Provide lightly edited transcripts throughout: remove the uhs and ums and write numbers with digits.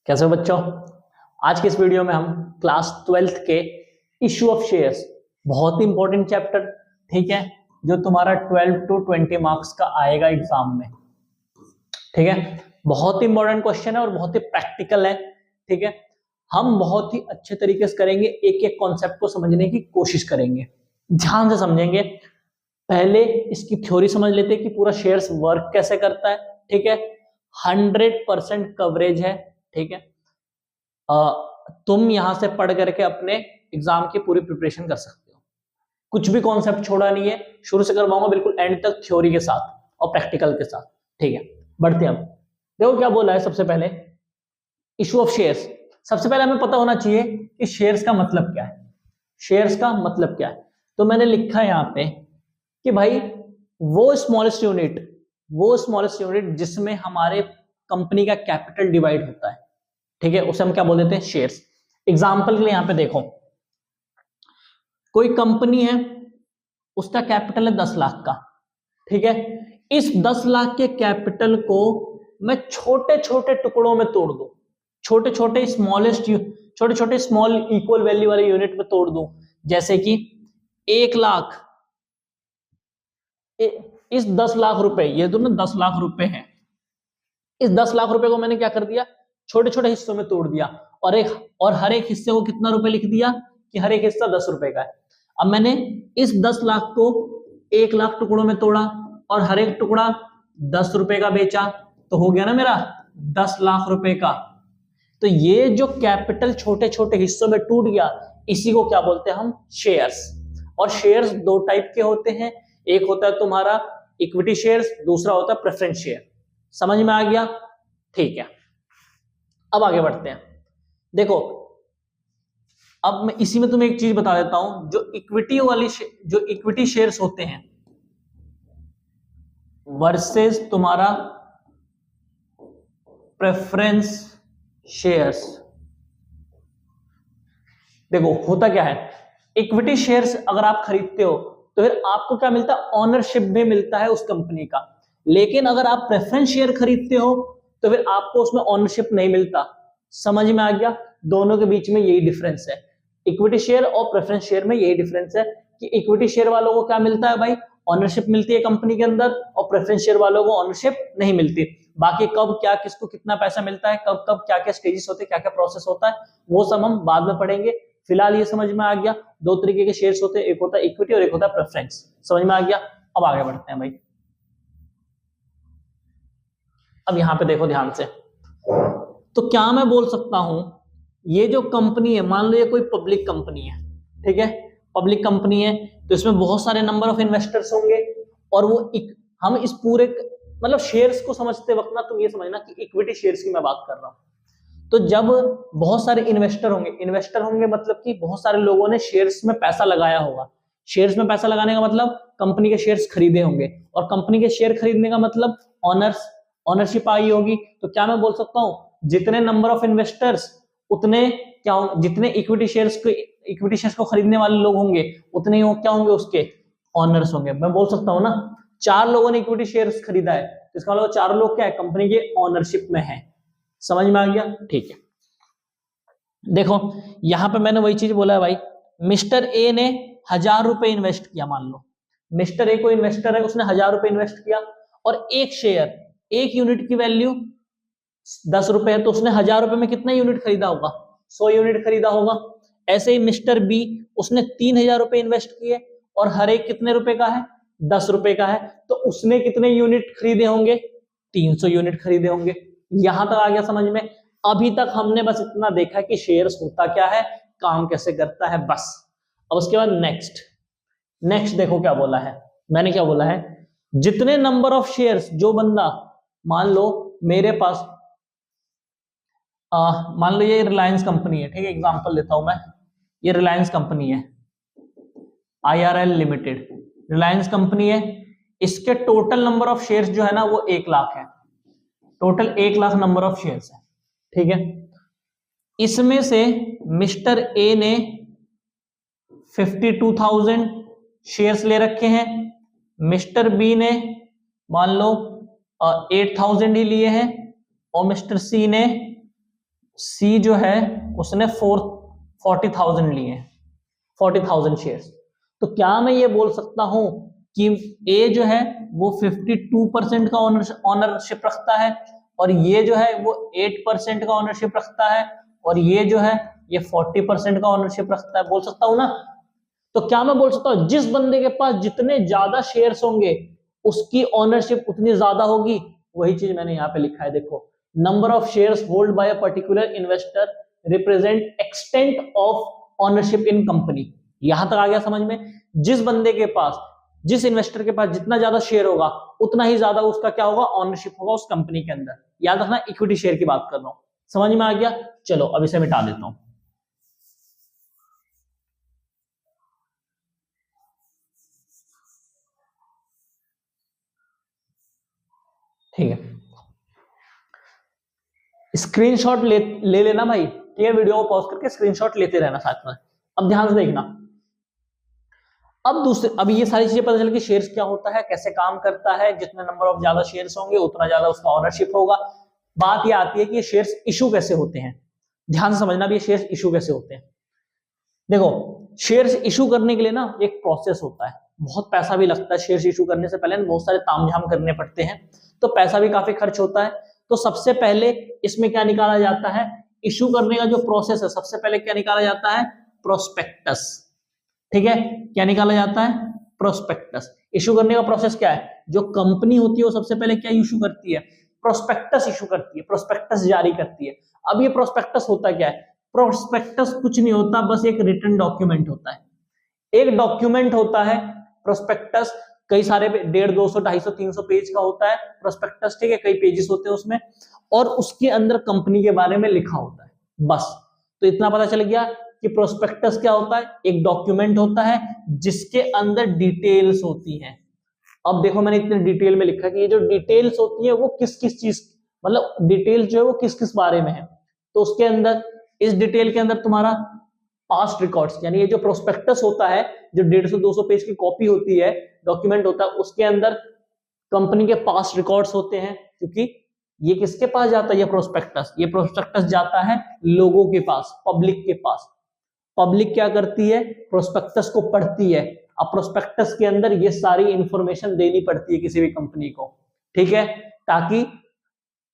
कैसे हो बच्चों। आज के इस वीडियो में हम क्लास 12th के इशू ऑफ शेयर्स, बहुत ही इंपॉर्टेंट चैप्टर, ठीक है, जो तुम्हारा 12 to 20 मार्क्स का आएगा एग्जाम में। ठीक है, बहुत ही इंपॉर्टेंट क्वेश्चन है और बहुत ही प्रैक्टिकल है। ठीक है, हम बहुत ही अच्छे तरीके से करेंगे, एक एक कॉन्सेप्ट को समझने की कोशिश करेंगे, ध्यान से समझेंगे। पहले इसकी थ्योरी समझ लेते हैं कि पूरा शेयर्स वर्क कैसे करता है। ठीक है, 100% कवरेज है। ठीक है, तुम यहां से पढ़ करके अपने एग्जाम की पूरी प्रिपरेशन कर सकते हो। कुछ भी कॉन्सेप्ट छोड़ा नहीं है, शुरू से करवाऊंगा बिल्कुल एंड तक थ्योरी के साथ और प्रैक्टिकल के साथ। ठीक है, बढ़ते हैं। अब देखो क्या बोला है। सबसे पहले इशू ऑफ शेयर्स, सबसे पहले हमें पता होना चाहिए कि शेयर्स का मतलब क्या है। शेयर्स का मतलब क्या है, तो मैंने लिखा है यहां पे कि भाई वो स्मॉलेस्ट यूनिट जिसमें हमारे कंपनी का कैपिटल डिवाइड होता है। ठीक है, उसे हम क्या बोल देते हैं, शेयर्स। एग्जांपल के लिए यहां पे देखो, कोई कंपनी है, उसका कैपिटल है 10 लाख का। ठीक है, इस 10 लाख के कैपिटल को मैं छोटे छोटे टुकड़ों में तोड़ दूं, छोटे छोटे स्मॉल इक्वल वैल्यू वाले यूनिट में तोड़ दूं। जैसे कि 1 लाख, इस 10 लाख रुपए, ये तो ना 10 लाख रुपए है, इस 10 लाख रुपए को मैंने क्या कर दिया, छोटे छोटे हिस्सों में तोड़ दिया और हर एक हिस्से को कितना रुपए लिख दिया कि हर एक हिस्सा 10 रुपए का है। अब मैंने इस 10 लाख को 1 लाख टुकड़ों में तोड़ा और हर एक टुकड़ा 10 रुपए का बेचा, तो हो गया ना मेरा 10 लाख रुपए का। तो ये जो कैपिटल छोटे छोटे हिस्सों में टूट गया, इसी को क्या बोलते हैं हम, शेयर्स। और शेयर्स दो टाइप के होते हैं, एक होता है तुम्हारा इक्विटी शेयर्स, दूसरा होता है प्रेफरेंस शेयर। समझ में आ गया? ठीक है, अब आगे बढ़ते हैं। देखो, अब मैं इसी में तुम्हें एक चीज बता देता हूं, जो इक्विटी शेयर्स होते हैं वर्सेस तुम्हारा प्रेफरेंस शेयर्स। देखो होता क्या है, इक्विटी शेयर्स अगर आप खरीदते हो तो फिर आपको क्या मिलता है, ऑनरशिप भी मिलता है उस कंपनी का। लेकिन अगर आप प्रेफरेंस शेयर खरीदते हो तो फिर आपको उसमें ऑनरशिप नहीं मिलता। समझ में आ गया? दोनों के बीच में यही डिफरेंस है, इक्विटी शेयर और प्रेफरेंस शेयर में यही डिफरेंस है कि इक्विटी शेयर वालों को क्या मिलता है भाई, ऑनरशिप मिलती है कंपनी के अंदर, और प्रेफरेंस शेयर वालों को ऑनरशिप नहीं मिलती। बाकी कब क्या किसको कितना पैसा मिलता है, कब कब क्या क्या स्टेजेस होते हैं, क्या क्या प्रोसेस होता है, वो सब हम बाद में पढ़ेंगे। फिलहाल ये समझ में आ गया, दो तरीके के शेयर्स होते हैं, एक होता है इक्विटी और एक होता है प्रेफरेंस। समझ में आ गया? अब आगे बढ़ते हैं भाई। अब यहां पे देखो ध्यान से, तो क्या मैं बोल सकता हूं, ये जो कंपनी है, मान लो ये कोई पब्लिक कंपनी है। ठीक है, पब्लिक कंपनी है तो इसमें बहुत सारे नंबर ऑफ इन्वेस्टर्स होंगे, और हम इस पूरे मतलब शेयर्स को समझते वक्त ना तुम ये समझना कि इक्विटी शेयर्स की मैं बात कर रहा हूं। तो जब बहुत सारे इन्वेस्टर होंगे मतलब कि बहुत सारे लोगों ने शेयर्स में पैसा लगाया होगा। शेयर्स में पैसा लगाने का मतलब कंपनी के शेयर्स खरीदे होंगे, और कंपनी के शेयर खरीदने का मतलब ऑनरशिप आई होगी। तो क्या मैं बोल सकता हूं, जितने नंबर ऑफ इन्वेस्टर्स उतने क्या, जितने इक्विटी शेयर्स को खरीदने वाले लोग होंगे उतने ही क्या होंगे, उसके ऑनर्स होंगे। मैं बोल सकता हूं ना, 4 लोगों ने इक्विटी शेयर्स खरीदा है, तो इसका मतलब 4 लोग क्या है, कंपनी के ऑनरशिप में है। समझ में आ गया? ठीक है, देखो यहां पे मैंने वही चीज बोला है भाई, मिस्टर ए ने 1000 रुपए इन्वेस्ट किया। मान लो मिस्टर ए को इन्वेस्टर है, उसने 1000 रुपए इन्वेस्ट किया, और एक शेयर, एक यूनिट की वैल्यू 10 रुपए है, तो उसने 1000 रुपए में कितना यूनिट खरीदा होगा, 100 यूनिट खरीदा होगा। ऐसे ही मिस्टर बी, उसने 3000 रुपए इन्वेस्ट किए, और हर एक कितने रुपए का है, 10 रुपए का है, तो उसने कितने यूनिट खरीदे होंगे, 300 यूनिट खरीदे होंगे। यहां तक आ गया समझ में? अभी तक हमने बस इतना देखा कि शेयर्स होता क्या है, काम कैसे करता है, बस। अब उसके बाद नेक्स्ट देखो क्या बोला है, मैंने क्या बोला है, जितने नंबर ऑफ शेयर्स, जो बंदा, मान लो मेरे पास मान लो ये रिलायंस कंपनी है। ठीक है, एग्जांपल लेता हूं मैं, ये रिलायंस कंपनी है, IRL लिमिटेड रिलायंस कंपनी है। इसके टोटल नंबर ऑफ शेयर्स जो है ना वो 1 लाख है, total 1 lakh number of shares है। ठीक है, इसमें से मिस्टर ए ने 52,000 शेयर्स ले रखे हैं, मिस्टर बी ने मान लो 8,000 ही लिए हैं, और मिस्टर सी ने सी जो है उसने 40,000 लिए, 40,000 शेयर्स। तो क्या मैं ये बोल सकता हूं कि ए जो है वो 52% का ऑनरशिप रखता है, और ये जो है वो 8% का ऑनरशिप रखता है, और ये जो है ये 40% का ऑनरशिप रखता है? बोल सकता हूं ना? तो क्या मैं बोल सकता हूं जिस बंदे के पास जितने ज्यादा शेयर्स होंगे उसकी ऑनरशिप उतनी ज्यादा होगी? वही चीज मैंने यहाँ पे लिखा है, देखो, number of shares hold by a particular investor represent extent of ownership in company. यहां तक आ गया समझ में? जिस बंदे के पास, जिस इन्वेस्टर के पास जितना ज्यादा शेयर होगा उतना ही ज्यादा उसका क्या होगा, ऑनरशिप होगा उस कंपनी के अंदर। याद रखना, इक्विटी शेयर की बात कर रहा हूं। समझ में आ गया? चलो अब इसे मिटा देता हूं। ठीक है, स्क्रीनशॉट ले लेना भाई, ठीक है? वीडियो को पॉज करके स्क्रीनशॉट लेते रहना साथ में। अब ध्यान से देखना, अब ये सारी चीजें पता चल कि शेयर्स क्या होता है, कैसे काम करता है, जितने नंबर ऑफ ज्यादा शेयर्स होंगे उतना ज्यादा उसका ऑनरशिप होगा। बात ये आती है कि ये शेयर्स इशू कैसे होते हैं। ध्यान से समझना भी, ये शेयर्स इशू कैसे होते हैं। देखो, शेयर्स इशू करने के लिए ना एक प्रोसेस होता है, बहुत पैसा भी लगता है। शेयर्स इशू करने से पहले बहुत सारे तामझाम करने पड़ते हैं, तो पैसा भी काफी खर्च होता है। तो सबसे पहले इसमें क्या निकाला जाता है, इशू करने का जो प्रोसेस है, सबसे पहले क्या निकाला जाता है, प्रोस्पेक्टस। ठीक है, क्या निकाला जाता है, प्रोस्पेक्टस। इशू करने का प्रोसेस क्या है, जो कंपनी होती है वो सबसे पहले क्या इशू करती है, प्रोस्पेक्टस इशू करती है, प्रोस्पेक्टस जारी करती है। अब ये प्रोस्पेक्टस होता क्या है, प्रोस्पेक्टस कुछ नहीं होता, बस एक रिटन डॉक्यूमेंट होता है। एक डॉक्यूमेंट होता है प्रोस्पेक्टस, कई सारे 150, 200, 250, 300 पेज का होता है प्रोस्पेक्टस। ठीक है, कई पेजेस होते हैं उसमें, और उसके अंदर कंपनी के बारे में लिखा होता है, बस। तो इतना पता चल गया कि प्रोस्पेक्टस क्या होता है, एक डॉक्यूमेंट होता है जिसके अंदर डिटेल्स होती हैं। अब देखो, मैंने इतने डिटेल में लिखा कि ये जो डिटेल्स होती है वो किस किस चीज, मतलब डिटेल्स जो है वो किस किस बारे में है। तो उसके अंदर, इस डिटेल के अंदर तुम्हारा पास्ट रिकॉर्ड्स, यानी ये जो प्रोस्पेक्टस होता है, जो 150-200 पेज की कॉपी होती है, डॉक्यूमेंट होता है, उसके अंदर कंपनी के पास्ट रिकॉर्ड्स होते हैं। क्योंकि ये किसके पास जाता है, ये प्रोस्पेक्टस जाता है लोगों के पास, पब्लिक के पास। पब्लिक क्या करती है, प्रोस्पेक्टस को पढ़ती है। अब प्रोस्पेक्टस के अंदर ये सारी इंफॉर्मेशन देनी पड़ती है किसी भी कंपनी को, ठीक है, ताकि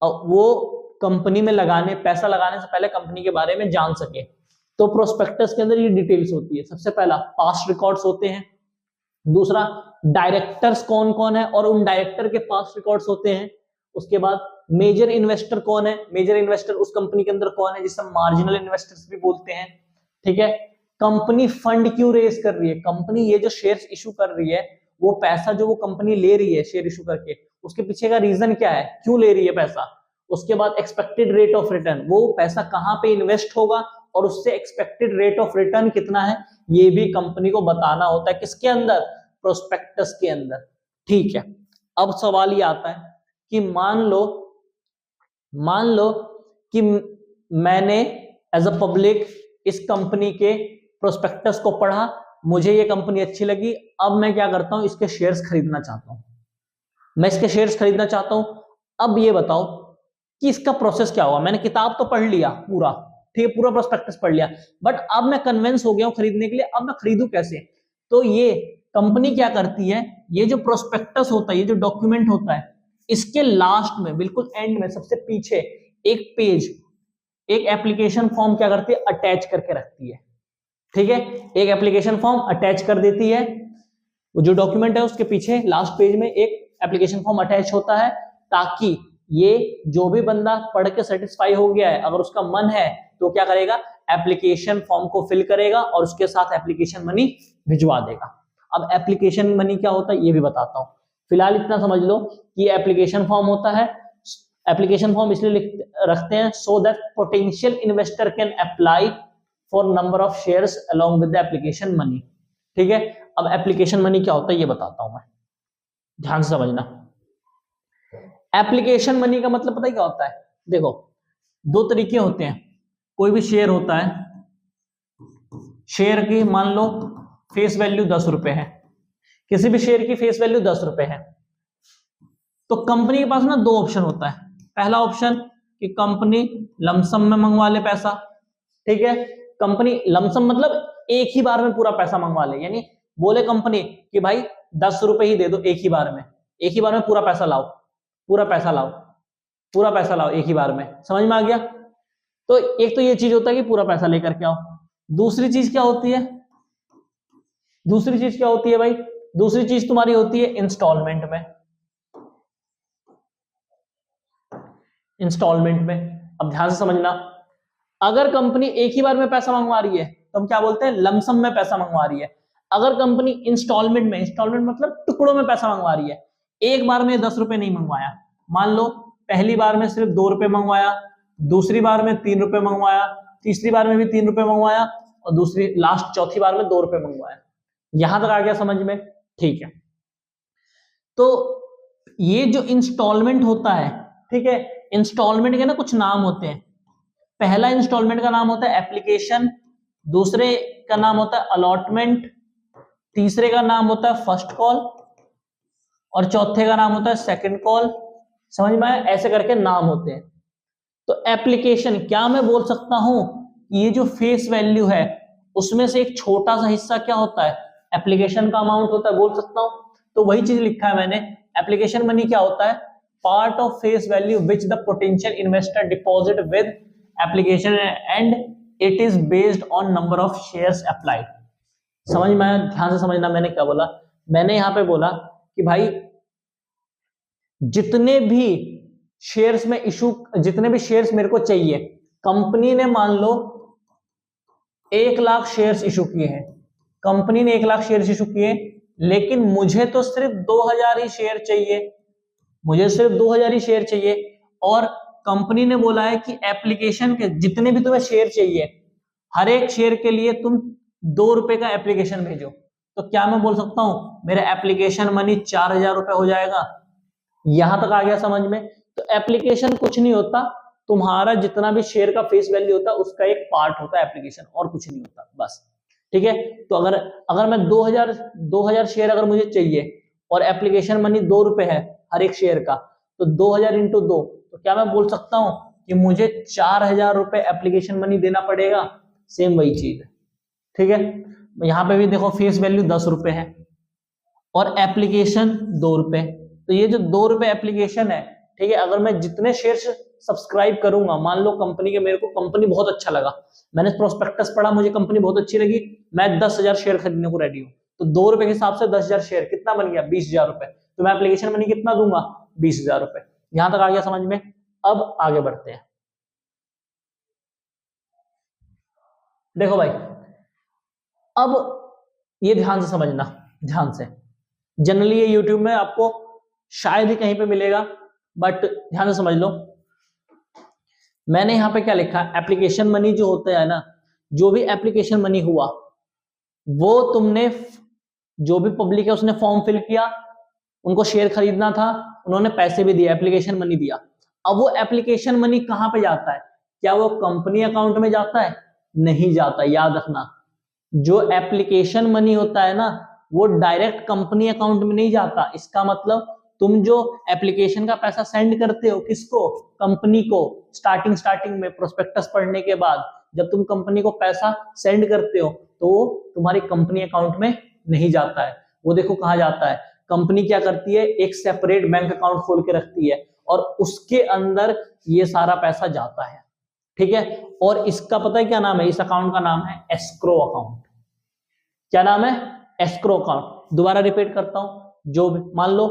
वो कंपनी में पैसा लगाने से पहले कंपनी के बारे में जान सके। तो प्रोस्पेक्टस के अंदर ये डिटेल्स होती है। सबसे पहला पास्ट रिकॉर्ड्स होते हैं, दूसरा डायरेक्टर्स कौन कौन है और उन डायरेक्टर के पास्ट रिकॉर्ड्स होते हैं। उसके बाद मेजर इन्वेस्टर कौन है, मेजर इन्वेस्टर उस कंपनी के अंदर कौन है, जिसे मार्जिनल इन्वेस्टर्स भी बोलते हैं। ठीक है, कंपनी फंड क्यों रेज कर रही है, कंपनी ये जो शेयर्स इशू कर रही है, वो पैसा जो वो कंपनी ले रही है शेयर इशू करके, उसके पीछे का रीजन क्या है, क्यों ले रही है पैसा। उसके बाद एक्सपेक्टेड रेट ऑफ रिटर्न, वो पैसा कहां पे इन्वेस्ट होगा और उससे एक्सपेक्टेड रेट ऑफ रिटर्न कितना है, ये भी कंपनी को बताना होता है। किसके अंदर, प्रोस्पेक्टस के अंदर। ठीक है, अब सवाल ये आता है कि मान लो कि मैंने एज अ पब्लिक इस कंपनी के प्रोस्पेक्टस को पढ़ा, मुझे ये कंपनी अच्छी लगी, अब मैं क्या करता हूं, इसके शेयर्स खरीदना चाहता हूं, मैं इसके शेयर्स खरीदना चाहता हूं। अब ये बताओ कि इसका प्रोसेस क्या हुआ। मैंने किताब तो पढ़ लिया पूरा, ठीक है, पूरा प्रोस्पेक्टस पढ़ लिया, बट अब मैं कन्विंस हो गया हूं खरीदने के लिए, अब मैं खरीदूं कैसे। तो ये कंपनी क्या करती है, ये जो प्रोस्पेक्टस होता है, ये जो डॉक्यूमेंट होता है, इसके लास्ट में, बिल्कुल एंड में, सबसे पीछे एक पेज, एक एप्लीकेशन फॉर्म क्या करती है, अटैच करके रखती है। ठीक है, एक एप्लीकेशन फॉर्म अटैच कर देती है, वो जो डॉक्यूमेंट है उसके पीछे लास्ट पेज में एक एप्लीकेशन फॉर्म अटैच होता है, ताकि ये जो भी बंदा पढ़ के सेटिस्फाई हो गया है, अगर उसका मन है तो क्या करेगा, एप्लीकेशन फॉर्म को फिल करेगा और उसके साथ एप्लीकेशन मनी भिजवा देगा। अब एप्लीकेशन मनी क्या होता है ये भी बताता हूं, फिलहाल इतना समझ लो कि एप्लीकेशन फॉर्म होता है। एप्लीकेशन फॉर्म इसलिए रखते हैं so that potential investor can apply for number of shares along with the application money. ठीक है, अब एप्लीकेशन मनी क्या होता है ये बताता हूं मैं, ध्यान से समझना। एप्लीकेशन मनी का मतलब पता है क्या होता है, देखो दो तरीके होते हैं। कोई भी शेयर होता है, शेयर की मान लो फेस वैल्यू 10 रुपए है, किसी भी शेयर की फेस वैल्यू 10 रुपए है, तो कंपनी के पास ना दो ऑप्शन होता है। पहला ऑप्शन कि कंपनी लमसम में मंगवा ले पैसा, ठीक है। कंपनी लमसम मतलब एक ही बार में पूरा पैसा मंगवा ले, यानी बोले कंपनी कि भाई 10 रुपए ही दे दो एक ही बार में, एक ही बार में पूरा पैसा लाओ, पूरा पैसा लाओ, पूरा पैसा लाओ एक ही बार में, समझ में आ गया। तो एक तो ये चीज होता है कि पूरा पैसा लेकर के आओ। दूसरी चीज क्या होती है, दूसरी चीज क्या होती है भाई, दूसरी चीज तुम्हारी होती है इंस्टॉलमेंट में, इंस्टॉलमेंट में। अब ध्यान से समझना, अगर कंपनी एक ही बार में पैसा मंगवा रही है तो हम क्या बोलते हैं, लमसम में पैसा मंगवा रही है। अगर कंपनी इंस्टॉलमेंट में, इंस्टॉलमेंट मतलब टुकड़ों में पैसा मंगवा रही है, एक बार में 10 रुपए नहीं मंगवाया, मान लो पहली बार में सिर्फ 2 रुपए मंगवाया, दूसरी बार में 3 रुपए मंगवाया, तीसरी बार में भी 3 रुपए मंगवाया, और दूसरी लास्ट चौथी बार में 2 रुपए मंगवाया। यहां तक आ गया समझ में, ठीक है। तो ये जो इंस्टॉलमेंट होता है, ठीक है, इंस्टॉलमेंट के ना कुछ नाम होते हैं। पहला इंस्टॉलमेंट का नाम होता है एप्लीकेशन, दूसरे का नाम होता है अलॉटमेंट, तीसरे का नाम होता है फर्स्ट कॉल, और चौथे का नाम होता है सेकंड कॉल। समझ में आया, ऐसे करके नाम होते हैं। तो एप्लीकेशन क्या मैं बोल सकता हूं, ये जो फेस वैल्यू है उसमें से एक छोटा सा हिस्सा क्या होता है, एप्लीकेशन का अमाउंट होता है, बोल सकता हूं। तो वही चीज लिखा है मैंने, एप्लीकेशन मनी क्या होता है, part of face value which the potential investor deposit with application and it is based on number of shares applied. समझ में आया, ध्यान से समझना मैंने क्या बोला। मैंने यहां पे बोला कि भाई जितने भी शेयर्स में इशू, जितने भी शेयर्स मेरे को चाहिए, कंपनी ने मान लो 1 लाख शेयर्स इशू किए हैं, कंपनी ने 1 लाख शेयर्स इशू किए, लेकिन मुझे तो सिर्फ 2000 ही शेयर चाहिए, मुझे सिर्फ 2000 ही शेयर चाहिए, और कंपनी ने बोला है कि एप्लीकेशन के जितने भी तुम्हें शेयर चाहिए, हर एक शेयर के लिए तुम 2 रुपए का एप्लीकेशन भेजो। तो क्या मैं बोल सकता हूं मेरा एप्लीकेशन मनी 4000 रुपए हो जाएगा। यहां तक आ गया समझ में। तो एप्लीकेशन कुछ नहीं होता, तुम्हारा जितना भी शेयर का फेस वैल्यू होता है उसका एक पार्ट होता है एप्लीकेशन, और कुछ नहीं होता बस, ठीक है। तो अगर मैं 2000 शेयर अगर मुझे चाहिए और एप्लीकेशन मनी 2 रुपए है हर एक शेयर का, तो 2000 इंटू 2, तो क्या मैं बोल सकता हूं कि मुझे 4000 रुपए एप्लीकेशन मनी देना पड़ेगा। सेम वही चीज है, ठीक है। यहां पे भी देखो फेस वैल्यू 10 रुपए है और एप्लीकेशन 2 रुपए। तो ये जो 2 रुपए एप्लीकेशन है, ठीक है, अगर मैं जितने शेयर्स सब्सक्राइब करूंगा, मान लो कंपनी के, मेरे को कंपनी बहुत अच्छा लगा, मैंने प्रोस्पेक्टस पढ़ा, मुझे कंपनी बहुत अच्छी लगी, मैं 10,000 शेयर खरीदने को रेडी हूं, तो 2 रुपए के हिसाब से 10,000 शेयर कितना बन गया, 20,000 रुपए। तो मैं एप्लीकेशन मनी कितना दूंगा, 20,000 रुपए। यहां तक आ गया समझ में। अब आगे बढ़ते हैं। देखो भाई, अब ये ध्यान से समझना, ध्यान से। जनरली ये यूट्यूब में आपको शायद ही कहीं पे मिलेगा, बट ध्यान से समझ लो। मैंने यहां पे क्या लिखा, एप्लीकेशन मनी जो होता है ना, जो भी एप्लीकेशन मनी हुआ, वो तुमने, जो भी पब्लिक है उसने फॉर्म फिल किया, उनको शेयर खरीदना था, उन्होंने पैसे भी दिए, एप्लीकेशन मनी दिया। अब वो एप्लीकेशन मनी कहां पे जाता है, क्या वो कंपनी अकाउंट में जाता है, नहीं जाता। याद रखना, जो एप्लीकेशन मनी होता है ना, वो डायरेक्ट कंपनी अकाउंट में नहीं जाता। इसका मतलब तुम जो एप्लीकेशन का पैसा सेंड करते हो किसको, कंपनी को, स्टार्टिंग में प्रोस्पेक्टस पढ़ने के बाद जब तुम कंपनी को पैसा सेंड करते हो तो वो तुम्हारी कंपनी अकाउंट में नहीं जाता है। वो देखो कहां जाता है, कंपनी क्या करती है, एक सेपरेट बैंक अकाउंट खोल के रखती है और उसके अंदर ये सारा पैसा जाता है, ठीक है। और इसका पता है क्या नाम है, इस अकाउंट का नाम है एस्क्रो अकाउंट। क्या नाम है, एस्क्रो अकाउंट। दोबारा रिपीट करता हूं, जो भी मान लो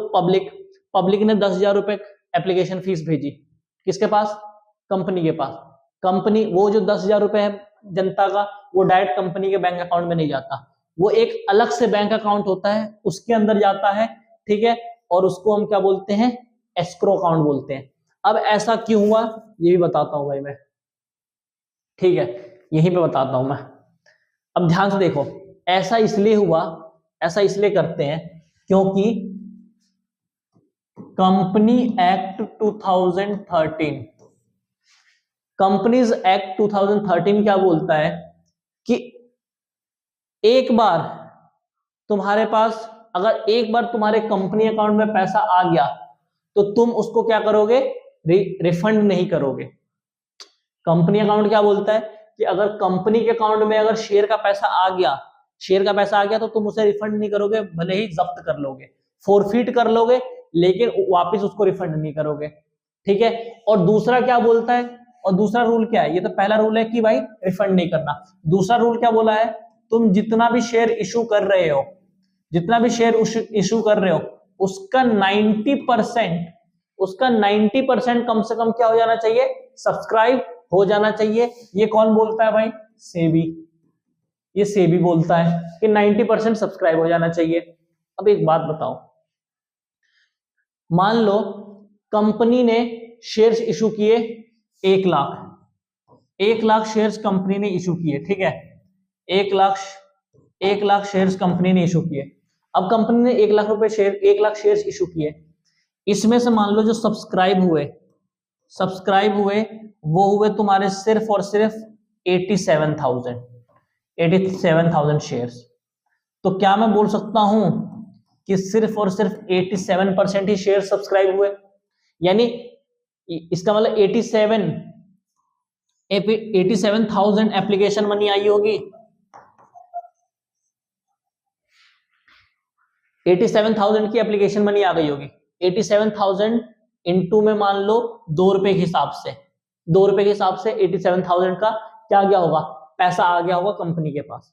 पब्लिक ने 10,000 रुपए एप्लीकेशन फीस भेजी, किसके पास, कंपनी के पास। कंपनी, वो जो 10,000 रुपए है जनता का, वो डायरेक्ट कंपनी के बैंक अकाउंट में नहीं जाता, वो एक अलग से बैंक अकाउंट होता है, उसके अंदर जाता है, ठीक है। और उसको हम क्या बोलते हैं, एस्क्रो अकाउंट बोलते हैं। अब ऐसा क्यों हुआ ये भी बताता हूं भाई मैं, ठीक है, यहीं पे बताता हूं मैं। अब ध्यान से देखो, ऐसा इसलिए हुआ, ऐसा इसलिए करते हैं क्योंकि कंपनी एक्ट 2013, कंपनीज एक्ट 2013 क्या बोलता है कि एक बार तुम्हारे पास, अगर एक बार तुम्हारे कंपनी अकाउंट में पैसा आ गया तो तुम उसको क्या करोगे, रिफंड नहीं करोगे। कंपनी अकाउंट क्या बोलता है कि अगर कंपनी के अकाउंट में अगर शेयर का पैसा आ गया तो तुम उसे रिफंड नहीं करोगे, भले ही जब्त कर लोगे, फोरफिट कर लोगे, लेकिन वापस उसको रिफंड नहीं करोगे। ठीक है। और दूसरा क्या बोलता है, और दूसरा रूल क्या है, ये तो पहला रूल है कि भाई रिफंड नहीं करना। दूसरा रूल क्या बोला है, तुम जितना भी शेयर इशू कर रहे हो, उसका 90% कम से कम क्या हो जाना चाहिए, सब्सक्राइब हो जाना चाहिए। ये कौन बोलता है भाई, सेबी। ये सेबी बोलता है कि 90% सब्सक्राइब हो जाना चाहिए। अब एक बात बताओ, मान लो कंपनी ने शेयर्स इशू किए 1 लाख शेयर्स कंपनी ने इशू किए, ठीक है। 1 लाख शेयर्स कंपनी ने इशू किए। अब कंपनी ने 1 लाख शेयर्स इशू किए, इसमें से मान लो जो सब्सक्राइब हुए वो हुए तुम्हारे सिर्फ और सिर्फ 87,000 शेयर्स। तो क्या मैं बोल सकता हूं कि सिर्फ और सिर्फ 87% ही शेयर सब्सक्राइब हुए, यानी इसका मतलब 87,000 एप्लीकेशन मनी आई होगी। 87,000 की एप्लीकेशन मनी आ गई होगी। 87,000 इंटू में मान लो 2 रुपए के हिसाब से 87,000 का क्या गया होगा, पैसा आ गया होगा कंपनी के पास।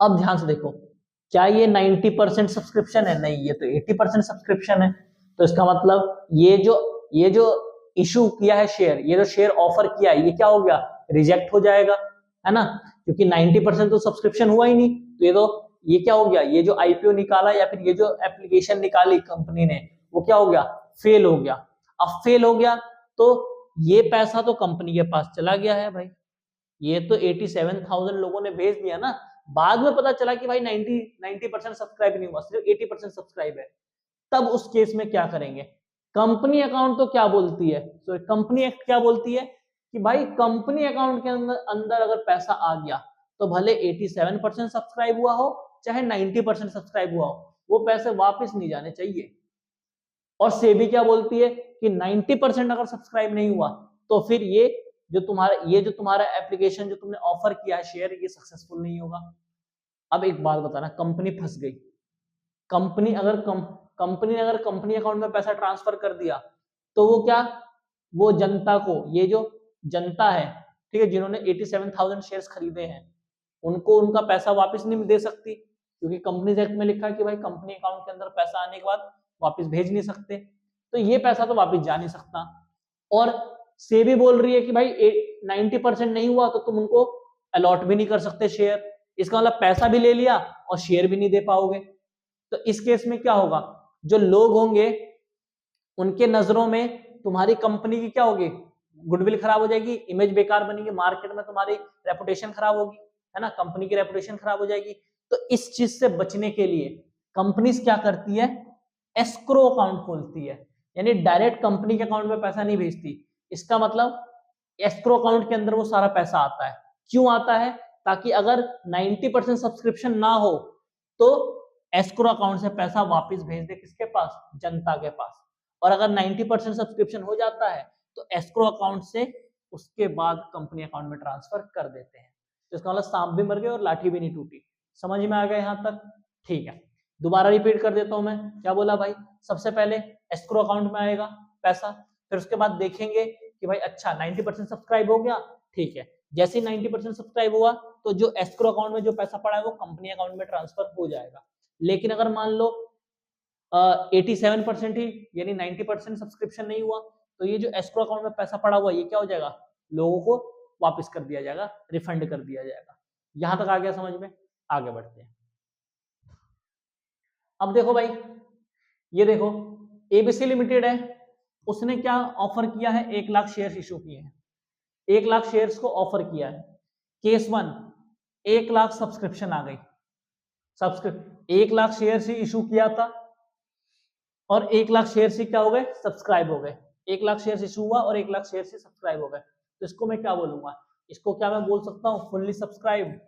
अब ध्यान से देखो, क्या ये 90% सब्सक्रिप्शन है, नहीं, ये तो 80% सब्सक्रिप्शन है। तो इसका मतलब ये जो इशू किया है शेयर, ये जो शेयर ऑफर किया है, ये क्या हो गया, रिजेक्ट हो जाएगा, है ना, क्योंकि 90% तो सब्सक्रिप्शन हुआ ही नहीं। तो ये क्या हो गया, ये जो आईपीओ निकाला या फिर ये जो एप्लीकेशन निकाली कंपनी ने, वो क्या हो गया, फेल हो गया। अब फेल हो गया तो ये पैसा तो कंपनी के पास चला गया है भाई, ये तो 87,000 लोगों ने भेज दिया ना। बाद में पता चला कि भाई 90% सब्सक्राइब नहीं हुआ, सिर्फ 80% सब्सक्राइब है। तब उस केस में क्या करेंगे, कंपनी अकाउंट तो क्या बोलती है, तो कंपनी एक्ट क्या बोलती है कि भाई कंपनी अकाउंट के अंदर अगर पैसा आ गया तो भले 87% सब्सक्राइब हुआ हो चाहे 90% सब्सक्राइब हुआ हो, वो पैसे वापस नहीं जाने चाहिए। और सेबी क्या बोलती है कि 90% अगर सब्सक्राइब नहीं हुआ तो फिर ये जो तुम्हारा एप्लीकेशन जो तुमने ऑफर किया है शेयर, ये सक्सेसफुल नहीं होगा। अब एक बात बताना, कंपनी फंस गई, कंपनी ने अगर कंपनी अकाउंट में पैसा ट्रांसफर कर दिया तो वो क्या, वो जनता को, ये जो जनता है, ठीक है, जिन्होंने 87,000 शेयर्स खरीदे हैं, उनको उनका पैसा वापस नहीं दे सकती, क्योंकि कंपनी एक्ट में लिखा है कि भाई कंपनी अकाउंट के अंदर पैसा आने के बाद वापस भेज नहीं सकते, तो ये पैसा तो वापस जा नहीं सकता। और सेबी बोल रही है कि भाई 90% नहीं हुआ तो तुम उनको अलॉट भी नहीं कर सकते शेयर, इसका मतलब पैसा भी ले लिया और शेयर भी नहीं दे पाओगे। तो इस केस में क्या होगा, जो लोग होंगे उनके नजरों में तुम्हारी कंपनी की क्या होगी, गुडविल खराब हो जाएगी, इमेज बेकार बनेगी, मार्केट में तुम्हारी रेपुटेशन खराब होगी, है ना, कंपनी की रेपुटेशन खराब हो जाएगी। तो इस चीज से बचने के लिए कंपनीज क्या करती है, एस्क्रो अकाउंट खोलती है, यानी डायरेक्ट कंपनी के अकाउंट में पैसा नहीं भेजती। इसका मतलब एस्क्रो अकाउंट के अंदर वो सारा पैसा आता है। क्यों आता है, ताकि अगर 90% सब्सक्रिप्शन ना हो तो एस्क्रो अकाउंट से पैसा वापस भेज दे किसके पास, जनता के पास। और अगर 90% सब्सक्रिप्शन हो जाता है तो एस्क्रो अकाउंट से उसके बाद कंपनी अकाउंट में ट्रांसफर कर देते हैं। तो इसका मतलब सांप भी मर गए और लाठी भी नहीं टूटी। समझ में आ गया यहां तक, ठीक है। दोबारा रिपीट कर देता हूं मैं, क्या बोला भाई, सबसे पहले एस्क्रो अकाउंट में आएगा पैसा, फिर उसके बाद देखेंगे कि भाई अच्छा 90% सब्सक्राइब हो गया, ठीक है, जैसे ही 90% सब्सक्राइब हुआ तो जो एस्क्रो अकाउंट में जो पैसा पड़ा है वो कंपनी अकाउंट में ट्रांसफर हो जाएगा। लेकिन अगर मान लो 87% ही, यानी 90% सब्सक्रिप्शन नहीं हुआ, तो ये जो एस्क्रो अकाउंट में पैसा पड़ा हुआ ये क्या हो जाएगा, लोगों को वापस कर दिया जाएगा, रिफंड कर दिया जाएगा। यहां तक आ गया समझ में, आगे बढ़ते हैं। अब देखो भाई, ये देखो एबीसी लिमिटेड है, उसने क्या ऑफर किया है, 1 लाख शेयर इशू किए हैं, 1 लाख शेयर्स को ऑफर किया है। केस 1, 1 लाख सब्सक्रिप्शन आ गई, 1 लाख शेयर ही इशू किया था और 1 लाख शेयर ही क्या हो गए, सब्सक्राइब हो गए। 1 लाख शेयर इशू हुआ और 1 लाख शेयर ही सब्सक्राइब हो गए। तो इसको मैं क्या बोलूंगा, इसको क्या मैं बोल सकता हूँ, फुल्ली सब्सक्राइब,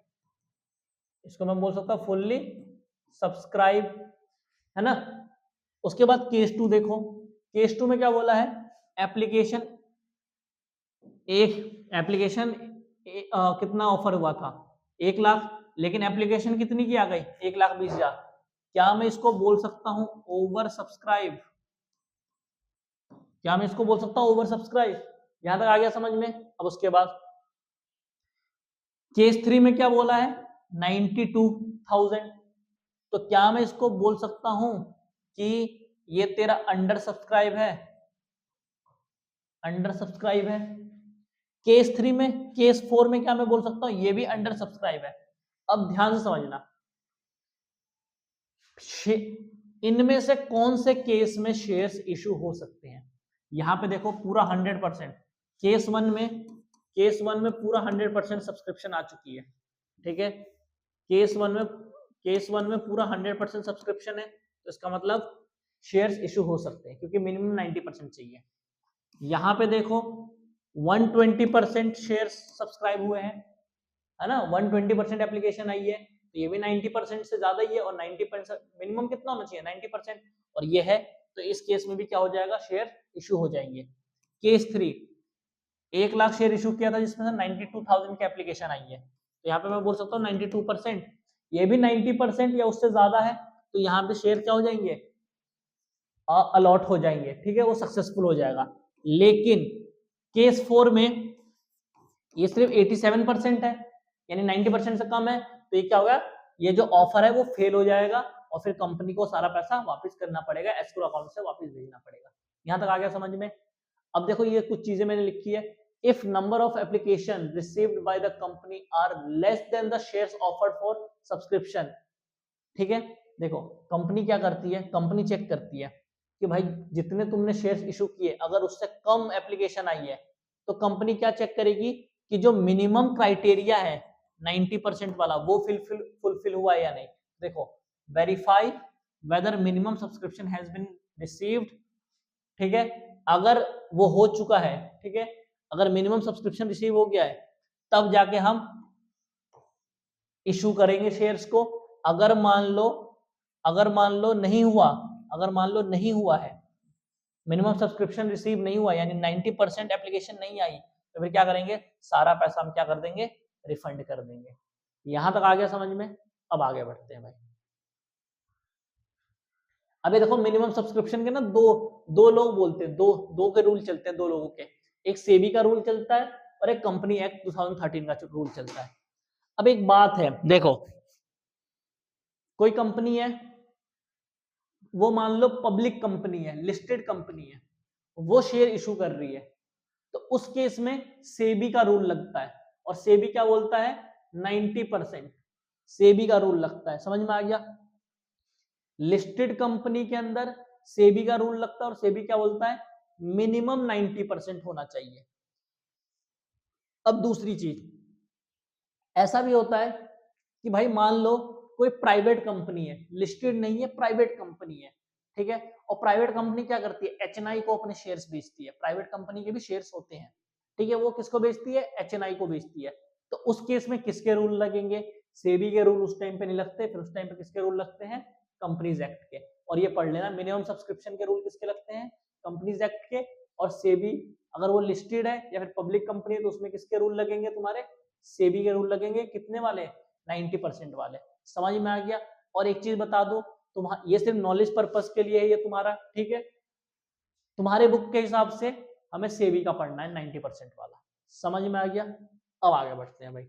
इसको मैं बोल सकता हूँ फुल्ली सब्सक्राइब, है ना। उसके बाद केस 2 देखो, केस 2 में क्या बोला है, एप्लीकेशन एक एप्लीकेशन कितना ऑफर हुआ था 1 लाख, लेकिन एप्लीकेशन कितनी की आ गई 1,20,000। क्या मैं इसको बोल सकता हूं ओवर सब्सक्राइब? क्या मैं इसको बोल सकता हूं ओवर सब्सक्राइब? यहां तक आ गया समझ में? अब उसके बाद केस 3 में क्या बोला है 92,000। तो क्या मैं इसको बोल सकता हूं कि ये तेरा अंडर सब्सक्राइब है? अंडर सब्सक्राइब है। केस 3 में, केस 4 में क्या मैं बोल सकता हूं ये भी अंडर सब्सक्राइब है। अब ध्यान से समझना, इनमें से कौन से केस में शेयर्स इशू हो सकते हैं? यहां पे देखो पूरा 100%। केस 1 में पूरा 100% सब्सक्रिप्शन आ चुकी है, ठीक है। केस 1 में पूरा 100% सब्सक्रिप्शन है, तो इसका मतलब शेयर्स इशू हो सकते हैं क्योंकि मिनिमम 90% चाहिए। यहां पे देखो 120% शेयर्स सब्सक्राइब हुए हैं, है ना, 120% एप्लीकेशन आई है, तो ये भी 90% से ज्यादा ही है, और 90% मिनिमम कितना होना चाहिए 90%, और ये है, तो इस केस में भी क्या हो जाएगा शेयर इशू हो जाएंगे। केस 3 1 लाख शेयर इशू किया था जिसमें से 92,000 की एप्लीकेशन आई है, तो यहाँ पे मैं बोल सकता हूँ 92%, ये भी 90% या उससे ज्यादा है, तो यहाँ पे शेयर क्या हो जाएंगे अलॉट हो जाएंगे, ठीक है, वो सक्सेसफुल हो जाएगा। लेकिन केस 4 में ये सिर्फ 87% है, यानी 90% से कम है, तो ये क्या होगा, ये जो ऑफर है वो फेल हो जाएगा, और फिर कंपनी को सारा पैसा वापस करना पड़ेगा, एस्क्रो अकाउंट से वापस भेजना पड़ेगा। यहां तक आ गया समझ में? अब देखो ये कुछ चीजें मैंने लिखी है। If number of application received by the company are less than the shares offered for subscription, ठीक है। देखो कंपनी क्या करती है, कंपनी चेक करती है कि भाई जितने तुमने शेयर्स इशू किए अगर उससे कम एप्लीकेशन आई है, तो कंपनी क्या चेक करेगी कि जो मिनिमम क्राइटेरिया है 90% वाला वो फुलफिल हुआ है या नहीं। देखो verify whether minimum subscription has been received, ठीक है, अगर वो हो चुका है, ठीक है, अगर मिनिमम सब्सक्रिप्शन रिसीव हो गया है तब जाके हम इशू करेंगे शेयर्स को। अगर मान लो नहीं हुआ है, मिनिमम सब्सक्रिप्शन रिसीव नहीं हुआ, यानी 90% एप्लीकेशन नहीं आई, तो फिर क्या करेंगे, सारा पैसा हम क्या कर देंगे, रिफंड कर देंगे। यहां तक आ गया समझ में? अब आगे बढ़ते हैं भाई। अभी देखो मिनिमम सब्सक्रिप्शन के ना दो लोग बोलते हैं, दो के रूल चलते हैं, दो लोगों के, एक सेबी का रूल चलता है और एक कंपनी एक्ट 2013 का रूल चलता है। अब एक बात है, देखो कोई कंपनी है, वो मान लो पब्लिक कंपनी है, लिस्टेड कंपनी है, वो शेयर इशू कर रही है, तो उस केस में सेबी का रूल लगता है, और सेबी क्या बोलता है 90%, सेबी का रूल लगता है। समझ में आ गया? लिस्टेड कंपनी के अंदर सेबी का रूल लगता है, और सेबी क्या बोलता है मिनिमम 90% होना चाहिए। अब दूसरी चीज, ऐसा भी होता है कि भाई मान लो कोई प्राइवेट कंपनी है, लिस्टेड नहीं है, प्राइवेट कंपनी है, ठीक है, और प्राइवेट कंपनी क्या करती है, एचएनआई को अपने शेयर्स बेचती है। प्राइवेट कंपनी के भी शेयर्स होते हैं, ठीक है, वो किसको बेचती है, एचएनआई को बेचती है। तो उस केस में किसके रूल लगेंगे, सेबी के रूल उस टाइम पे नहीं लगते, फिर उस टाइम पे किसके रूल लगते हैं, कंपनीज एक्ट के। और ये पढ़ लेना, मिनिमम सब्सक्रिप्शन के रूल किसके लगते हैं, कंपनीज एक्ट के, और सेबी अगर वो लिस्टेड है या फिर पब्लिक कंपनी है तो उसमें किसके रूल लगेंगे, तुम्हारे सेबी के रूल लगेंगे। कितने वाले, 90% वाले। समझ में आ गया? और एक चीज बता दो, ये सिर्फ नॉलेज पर्पस के लिए है ये तुम्हारा, ठीक है, तुम्हारे बुक के हिसाब से हमें सेबी का पढ़ना है 90% वाला। समझ में आ गया? अब आगे बढ़ते हैं भाई।